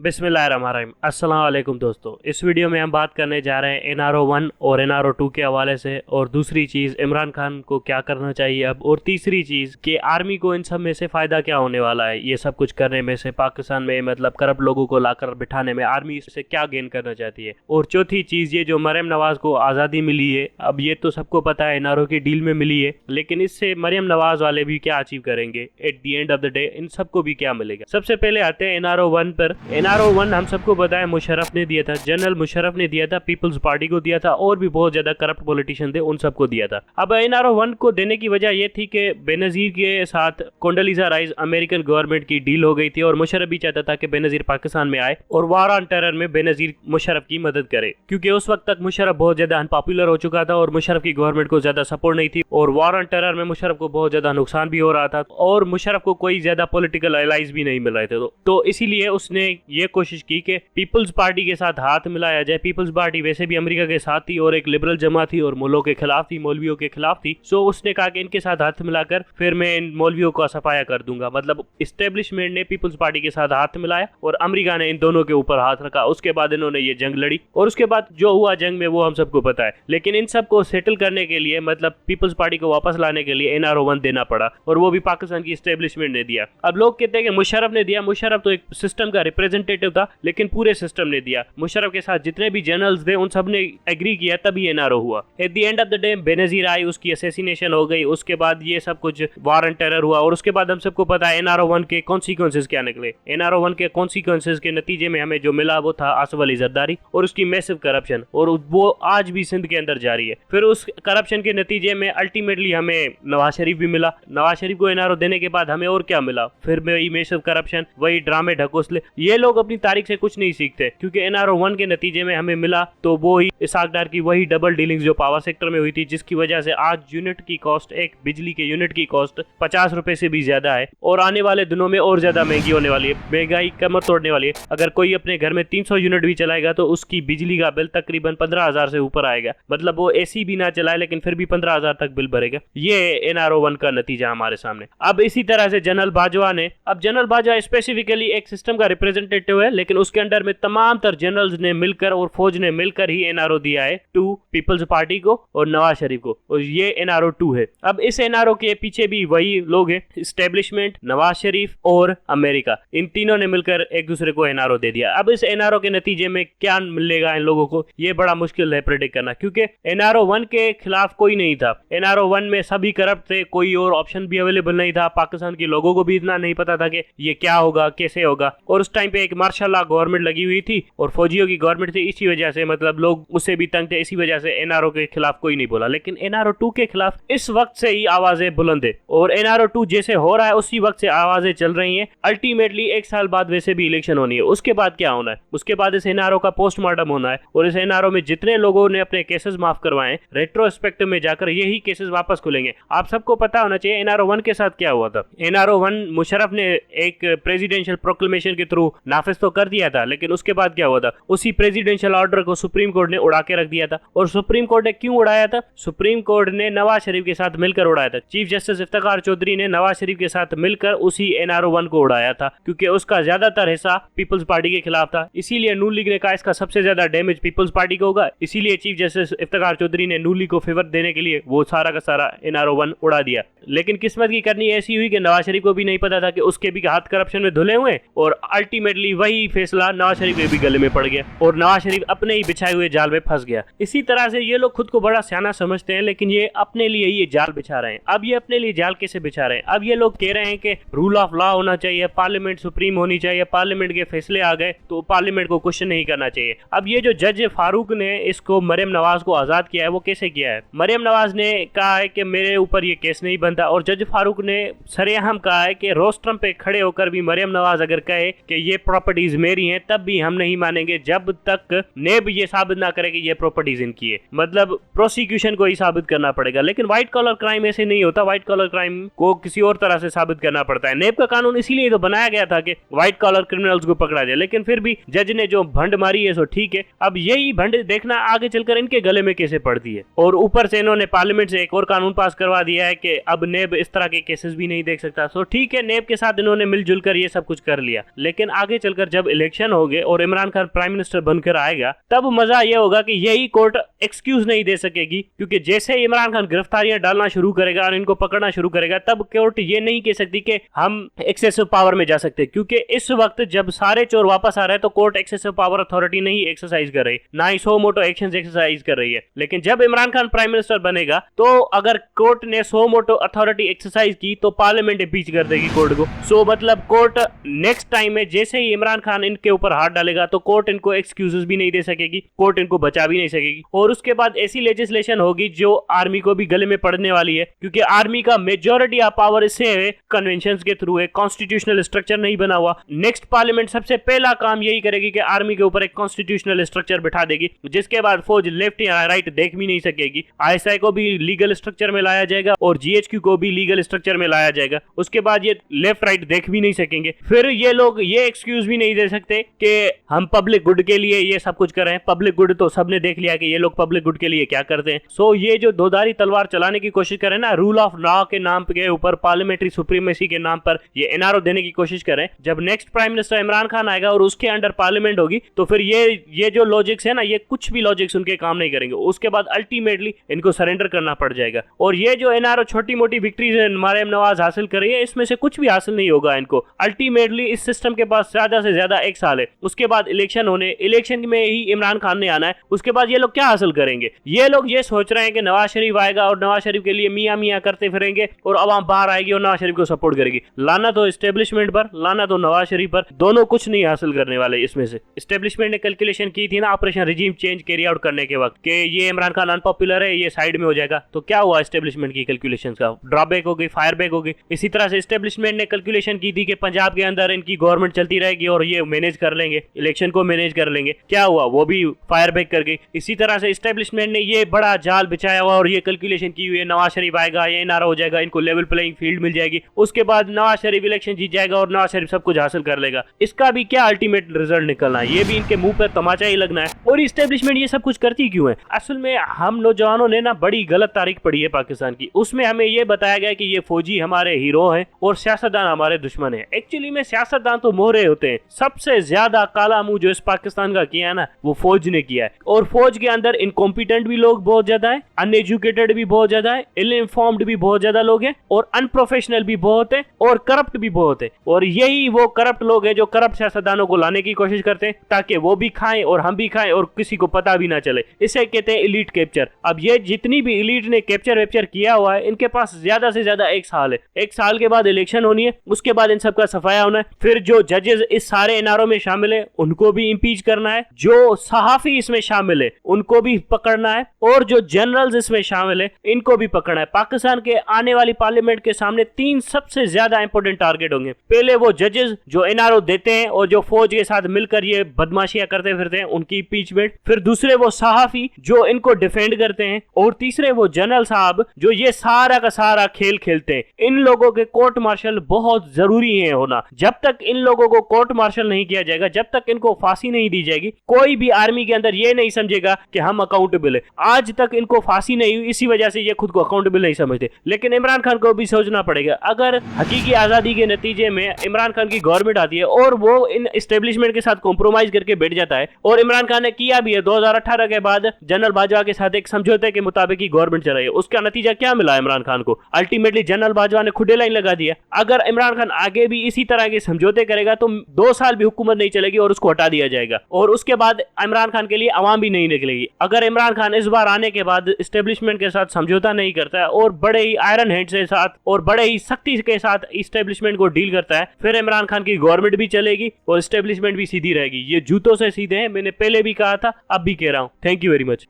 बिस्मिल्लाहिर्रहमानिर्रहीम। अस्सलाम वालेकुम दोस्तों, इस वीडियो में हम बात करने जा रहे हैं NRO 1 और NRO 2 के हवाले से, और दूसरी चीज़ इमरान खान को क्या करना चाहिए अब, और तीसरी चीज़ कि आर्मी को इन सब में से फ़ायदा क्या होने वाला है। ये सब कुछ करने में से पाकिस्तान में मतलब करप्ट लोगों को लाकर बिठाने में आर्मी से क्या गेन करना चाहती है। और चौथी चीज़ ये जो मरियम नवाज़ को आज़ादी मिली है, अब ये तो सबको पता है NRO की डील में मिली है, लेकिन इससे मरियम नवाज़ वाले भी क्या अचीव करेंगे at the end of the day, इन सबको भी क्या मिलेगा। सबसे पहले आते हैं NRO 1 पर। NRO 1 हम सबको पता है मुशर्रफ ने दिया था, जनरल मुशर्रफ ने दिया था, पीपल्स पार्टी को दिया था, और भी बहुत ज्यादा करप्ट पॉलिटिशियन थे उन सबको दिया था। अब NRO 1 को देने की वजह यह थी कि बेनजीर के साथ कोंडोलीजा राइस अमेरिकन गवर्नमेंट की डील हो गई थी, और मुशर्रफ भी चाहता था कि बेनजीर पाकिस्तान में आए और वार ऑन टेरर में बेनजीर मुशर्रफ की मदद करे, क्योंकि उस वक्त तक मुशर्रफ बहुत ज्यादा अनपॉपुलर हो चुका था और मुशर्रफ की गवर्नमेंट को ज्यादा सपोर्ट नहीं थी, और वार ऑन टेरर में मुशर्रफ को बहुत ज्यादा नुकसान भी हो रहा था, और मुशर्रफ को कोई ज्यादा पॉलिटिकल एलाइज भी नहीं मिल रहे थे। तो इसीलिए उसने ये कोशिश की कि पीपल्स पार्टी के साथ हाथ मिलाया जाए। पीपल्स पार्टी वैसे भी अमेरिका के साथ थी और एक लिबरल जमात थी और मुल्लों के खिलाफ थी, मौलवियों के खिलाफ थी। सो उसने कहा कि इनके साथ हाथ मिलाकर फिर मैं इन मौलवियों का सफाया कर दूंगा। मतलब इस्टेब्लिशमेंट ने पीपल्स पार्टी के साथ हाथ मिलाया और अमेरिका ने इन दोनों के ऊपर हाथ रखा। उसके बाद इन्होंने ये जंग लड़ी, और उसके बाद जो हुआ जंग में वो हम सबको पता है। लेकिन इन सबको सेटल करने के लिए, मतलब पीपल्स पार्टी को वापस लाने के लिए NRO 1 देना पड़ा, और वो भी पाकिस्तान की इस्टेब्लिशमेंट ने दिया। अब लोग कहते हैं कि मुशर्रफ ने दिया। मुशर्रफ तो एक सिस्टम का रिप्रेजेंटेटिव था, लेकिन पूरे सिस्टम ने दिया। मुशर्रफ के साथ जितने भी जनरल्स थे उन सब ने एग्री किया, तभी NRO हुआ। At the end of the day Benazir आई, उसकी असैसिनेशन हो गई, उसके बाद ये सब कुछ वार एंड टेरर हुआ, और उसके बाद हम सबको पता है NRO 1 के कॉन्सिक्वेंसेस क्या निकले। NRO 1 के कॉन्सिक्वेंसेस के नतीजे में हमें जो मिला वो था आसिफ अली जरदारी और उसकी मैसिव करप्शन, और वो आज भी सिंध के अंदर जारी है। फिर उस करप्शन के नतीजे में अल्टीमेटली हमें नवाज शरीफ भी मिला। नवाज शरीफ को NRO देने के बाद हमें और क्या मिला, फिर वही मैसिव करप्शन, वही ड्रामे ढकोसले। ये लोग अपनी तारीख से कुछ नहीं सीखते, क्योंकि NRO 1 के नतीजे में हमें मिला तो वो ही इसहाक डार की वही डबल डीलिंग्स जो पावर सेक्टर में हुई थी, जिसकी वजह से आज यूनिट की कॉस्ट, एक बिजली के यूनिट की कॉस्ट 50 रुपए से भी ज्यादा है, और आने वाले दिनों में और ज्यादा महंगी होने वाली है। महंगाई कमर तोड़ने वाली है। अगर कोई अपने घर में 300 यूनिट भी चलाएगा तो उसकी बिजली का बिल तकरीबन 15,000 से ऊपर आएगा। मतलब वो AC भी ना चलाए लेकिन फिर भी 15,000 तक बिल भरेगा। ये NRO 1 का नतीजा हमारे सामने। अब इसी तरह से जनरल बाजवा ने, अब जनरल बाजवा स्पेसिफिकली एक सिस्टम का रिप्रेजेंटेटिव है, लेकिन उसके अंडर में तमाम तर जनरल्स ने मिलकर और फौज ने मिलकर ही NRO दिया है टू पीपल्स पार्टी को और नवाज शरीफ को, और ये NRO 2 है। अब इस NRO के पीछे भी वही लोग हैं, इस्टेब्लिशमेंट, नवाज शरीफ और अमेरिका, इन तीनों ने मिलकर एक दूसरे को NRO दे दिया। अब इस NRO के नतीजे में क्या मिलेगा इन लोगों को, ये बड़ा मुश्किल है प्रेडिक्ट करना, क्योंकि NRO 1 के खिलाफ कोई नहीं था। NRO 1 में सभी करप्ट थे, कोई और ऑप्शन भी अवेलेबल नहीं था। पाकिस्तान के लोगों को भी इतना नहीं पता था कि ये क्या होगा, कैसे होगा, और उस टाइम पे एक मार्शल लॉ गवर्नमेंट लगी हुई थी और फौजियों की गवर्नमेंट थी। इसी वजह से मतलब लोग उससे भी तंग थे, इसी वजह से NRO के खिलाफ कोई नहीं बोला। लेकिन NRO 2 के खिलाफ इस वक्त से ही आवाजें बुलंद है, और NRO 2 जैसे हो रहा है उसी वक्त से आवाजें चल रही हैं। अल्टीमेटली एक साल बाद वैसे भी इलेक्शन होनी है, उसके बाद क्या होना है, उसके बाद इस NRO का पोस्टमार्टम होना है, और इस NRO में जितने लोगों ने अपने केसेस माफ करवाए रेट्रोस्पेक्टिव में जाकर यही केसेस वापस खुलेंगे। आप सबको पता होना चाहिए NRO 1 के साथ क्या हुआ था। NRO 1 मुशर्रफ ने एक प्रेसिडेंशियल प्रोक्लेमेशन के थ्रू नाफिज तो कर दिया था, लेकिन उसके बाद क्या हुआ था, उसी प्रेसिडेंशियल ऑर्डर को सुप्रीम कोर्ट ने उड़ा के रख दिया था। और सुप्रीम कोर्ट ने क्यों उड़ाया था? सुप्रीम कोर्ट ने नवाज शरीफ के साथ मिलकर उड़ाया था। चीफ जस्टिस इफ्तिखार चौधरी ने नवाज शरीफ के साथ मिलकर उसी NRO 1 को उड़ाया था, क्योंकि उसका ज्यादातर हिस्सा पीपल्स पार्टी के खिलाफ था। इसीलिए नून लीग ने कहा इसका सबसे ज्यादा डैमेज पीपल्स पार्टी को होगा, इसीलिए चीफ जस्टिस इफ्तिखार चौधरी ने नून लीग को फेवर देने के लिए वो सारा का सारा NRO 1 उड़ा दिया। लेकिन किस्मत की करनी ऐसी हुई कि नवाज शरीफ को भी नहीं पता था कि उसके भी हाथ करप्शन में धुले हुए, और अल्टीमेटली वही फैसला नवाज शरीफ के भी गले में पड़ गया, और नवाज शरीफ अपने ही बिछाए हुए जाल में फंस गया। इसी तरह से ये लोग खुद को बड़ा सियाना समझते हैं, लेकिन ये अपने लिए ये जाल बिछा रहे हैं। अब ये अपने लिए जाल कैसे बिछा रहे हैं? अब ये लोग कह रहे हैं कि रूल ऑफ लॉ होना चाहिए, पार्लियामेंट सुप्रीम होनी चाहिए, पार्लियामेंट के फैसले आ गए तो पार्लियामेंट को क्वेश्चन नहीं करना चाहिए। अब ये जो जज फारूक ने इसको मरियम नवाज को आजाद किया है, वो कैसे किया है? मरियम नवाज ने कहा है कि मेरे ऊपर ये केस नहीं बनता, और जज फारूक ने सरेआम कहा है कि रोस्ट्रम पे खड़े होकर भी मरियम नवाज अगर कहे कि ये प्रॉपर्टीज मेरी हैं, तब भी हम नहीं मानेंगे जब तक नेब ये साबित ना करे कि ये प्रॉपर्टीज इनकी है। मतलब प्रोसिक्यूशन को ही साबित करना पड़ेगा। लेकिन व्हाइट कॉलर क्राइम ऐसे नहीं होता। व्हाइट कॉलर क्राइम को किसी और तरह से साबित करना पड़ता है। नेब का कानून इसीलिए तो बनाया गया था कि व्हाइट कॉलर क्रिमिनल्स को पकड़ा जाए, लेकिन फिर भी जज ने जो भंड मारी है सो ठीक है। अब यही भंड देखना आगे चलकर इनके गले में कैसे पड़ती है। और ऊपर से इन्होंने पार्लियामेंट से एक और कानून पास करवा दिया है कि अब नेब इस तरह के केसेस भी नहीं देख सकता। सो ठीक है, नेब के साथ इन्होंने मिलजुल कर ये सब कुछ कर लिया, लेकिन आगे चलकर चलकर जब इलेक्शन होंगे और इमरान खान प्राइम मिनिस्टर बनकर आएगा, तब मजा ये होगा कि यही कोर्ट एक्सक्यूज नहीं दे सकेगी, क्योंकि जैसे ही इमरान खान गिरफ्तारियां डालना शुरू करेगा और इनको पकड़ना शुरू करेगा, तब कोर्ट ये नहीं कह सकती कि हम एक्सेसिव पावर में जा सकते, क्योंकि इस वक्त जब सारे चोर वापस आ रहे हैं तो कोर्ट एक्सेसिव पावर अथॉरिटी नहीं एक्सरसाइज कर रही, ना ही सो मोटो एक्शन एक्सरसाइज कर रही है। लेकिन जब इमरान खान प्राइम मिनिस्टर बनेगा तो अगर कोर्ट ने सो मोटो अथॉरिटी एक्सरसाइज की तो पार्लियामेंट इंपीच कर देगी कोर्ट को। सो मतलब कोर्ट नेक्स्ट टाइम में जैसे ही इमरान खान इनके ऊपर हाथ डालेगा तो कोर्ट इनको एक्सक्यूजेस भी नहीं दे सकेगी, कोर्ट इनको बचा भी नहीं सकेगी। और उसके बाद ऐसी लेजिस्लेशन होगी जो आर्मी को भी गले में पड़ने वाली है, क्योंकि आर्मी का मेजॉरिटी ऑफ पावर इससे है कन्वेंशंस के थ्रू है, कॉन्स्टिट्यूशनल स्ट्रक्चर नहीं बना हुआ। नेक्स्ट पार्लियामेंट सबसे पहला काम यही करेगी कि आर्मी के ऊपर एक कॉन्स्टिट्यूशनल स्ट्रक्चर बिठा देगी, जिसके बाद फौज लेफ्ट या राइट देख भी नहीं सकेगी। आईएसआई को भी लीगल स्ट्रक्चर में लाया जाएगा और जीएचक्यू को भी लीगल स्ट्रक्चर में लाया जाएगा। उसके बाद ये लेफ्ट राइट देख भी नहीं सकेंगे। फिर ये लोग ये एक्सक्यूज भी नहीं दे सकते कि हम पब्लिक गुड के लिए ये सब कुछ कर रहे हैं। पब्लिक गुड तो सबने देख लिया कि ये लोग पब्लिक गुड के लिए क्या करते हैं। सो ये जो दोधारी तलवार चलाने की कोशिश करें ना, रूल ऑफ लॉ के नाम के ऊपर, पार्लियामेंट्री सुप्रीमेसी के नाम पर ये एनआरओ देने की कोशिश करें, जब next prime minister Imran Khan आएगा और उसके अंडर पार्लियामेंट होगी तो फिर ये जो लॉजिक्स है ना, ये कुछ भी लॉजिक्स उनके काम नहीं करेंगे। उसके बाद अल्टीमेटली इनको सरेंडर करना पड़ जाएगा। और ये जो एनआरओ छोटी मोटी विक्ट्रीज मरियम नवाज हासिल कर रही है, इसमें से कुछ भी हासिल नहीं होगा इनको। अल्टीमेटली इस सिस्टम के पास ज्यादा से ज्यादा 1 साल है, उसके बाद इलेक्शन होने, इलेक्शन में ही इमरान खान ने आना है। उसके बाद ये लोग क्या हासिल करेंगे? ये लोग ये सोच रहे हैं कि नवाज शरीफ आएगा और नवाज शरीफ के लिए मियां मियां करते फिरेंगे और अवाम बाहर आएगी और नवाज शरीफ को सपोर्ट करेगी। लाना तो एस्टेब्लिशमेंट पर, लाना तो नवाज शरीफ पर, दोनों कुछ नहीं हासिल करने वाले इसमें से। एस्टेब्लिशमेंट ने कैलकुलेशन की थी ना operation regime change carry out करने के वक्त कि ये इमरान खान अनपॉपुलर है, ये साइड में हो जाएगा, तो क्या हुआ? एस्टेब्लिशमेंट की कैलकुलेशन का ड्रॉबैक हो गई, फायर बैक हो गई। इसी तरह से एस्टेब्लिशमेंट ने कैलकुलेशन की थी कि पंजाब के अंदर इनकी गवर्नमेंट चलती रहेगी और ये मैनेज कर लेंगे, इलेक्शन को मैनेज कर लेंगे। क्या हुआ? वो भी फायर बैक कर गई। इसी तरह से एस्टेब्लिशमेंट ने ये बड़ा जाल बिछाया हुआ और ये कैलकुलेशन की हुई है, नवाज शरीफ आएगा, ये नारा हो जाएगा, इनको लेवल प्लेइंग फील्ड मिल जाएगी, उसके बाद नवाज शरीफ इलेक्शन जीत जाएगा और नवाज शरीफ सब कुछ हासिल कर लेगा। इसका भी क्या अल्टीमेट रिजल्ट निकलना है? ये भी इनके मुंह पर तमाचा ही लगना है। और एस्टेब्लिशमेंट ये सब कुछ करती क्यों है? असल में हम नौजवानों ने ना बड़ी गलत तारीख पढ़ी है पाकिस्तान की। उसमें हमें ये बताया गया कि ये फौजी हमारे हीरो हैं और सियासतदान हमारे दुश्मन हैं। एक्चुअली में सियासतदान तो मोहरे होते हैं। सबसे ज्यादा काला मुंह जो इस पाकिस्तान का किया है ना, वो फौज ने किया है। और फौज के अंदर इनकॉम्पिटेंट भी लोग बहुत ज्यादा है, अनएजुकेटेड भी बहुत ज्यादा है, इल इन्फॉर्म्ड भी बहुत ज्यादा लोग हैं, और अनप्रोफेशनल भी बहुत है, और करप्ट भी बहुत है। और यही वो करप्ट लोग हैं जो करप्ट सियासतदानों को लाने की कोशिश करते हैं ताकि वो भी खाएं और हम भी खाएं और किसी को पता भी ना चले। इसे कहते हैं इलीट कैप्चर। अब ये जितनी भी इलीट ने कैप्चर वेप्चर किया हुआ है, इनके पास ज्यादा से ज्यादा 1 साल है। 1 साल के बाद इलेक्शन होनी है, उसके बाद इन सबका सफाया होना है। फिर जो जजेस इस सारे एनआरओ में शामिल है उनको भी इंपीच करना है, जो सहाफी इसमें शामिल है उनको भी पकड़ना है, और जो जनरल्स इसमें शामिल है इनको भी पकड़ना है। पाकिस्तान के आने वाली पार्लियामेंट के सामने 3 सबसे ज्यादा इंपॉर्टेंट टारगेट होंगे। पहले वो जजेस जो एनआरओ देते हैं और जो फौज के साथ मिलकर ये बदमाशियां करते फिरते हैं, उनकी इंपीचमेंट। फिर दूसरे वो सहाफी जो इनको डिफेंड करते हैं, और तीसरे वो जनरल साहब जो ये सारा का सारा खेल खेलते हैं। इन लोगों के कोर्ट मार्शल बहुत जरूरी है होना। जब तक इन लोगों को कोर्ट मार्शल नहीं किया जाएगा, जब तक इनको फांसी नहीं दी जाएगी, कोई भी आर्मी के अंदर ये नहीं समझेगा कि हम अकाउंटेबल है। आज तक इनको फांसी नहीं हुई, इसी वजह से ये खुद को अकाउंटेबल नहीं समझते। लेकिन इमरान खान को भी सोचना पड़ेगा, अगर हकीकी आजादी के नतीजे में इमरान खान की गवर्नमेंट आती है और वो इन एस्टेब्लिशमेंट के साथ कॉम्प्रोमाइज करके बैठ जाता है, और इमरान खान ने किया भी है 2018 के बाद जनरल बाजवा के साथ एक समझौते के मुताबिक ही गवर्नमेंट चल रही है, उसका नतीजा क्या मिला इमरान खान को? अल्टीमेटली जनरल बाजवा ने खुदे लाइन लगा दिया। अगर इमरान खान आगे भी इसी तरह के समझौते करेगा तो 2 साल भी हुकूमत नहीं चलेगी और उसको हटा दिया जाएगा, और उसके बाद इमरान खान के लिए आवाम भी नहीं निकलेगी। अगर इमरान खान इस बार आने के बाद एस्टेब्लिशमेंट के साथ समझौता नहीं करता है और बड़े ही आयरन हैंड के साथ और बड़े ही सख्ती के साथ एस्टेब्लिशमेंट को डील करता है, फिर इमरान खान की गवर्नमेंट भी चलेगी और एस्टेब्लिशमेंट भी सीधी रहेगी। ये जूतों से सीधे हैं, मैंने पहले भी कहा था, अब भी कह रहा हूं। Thank you very much.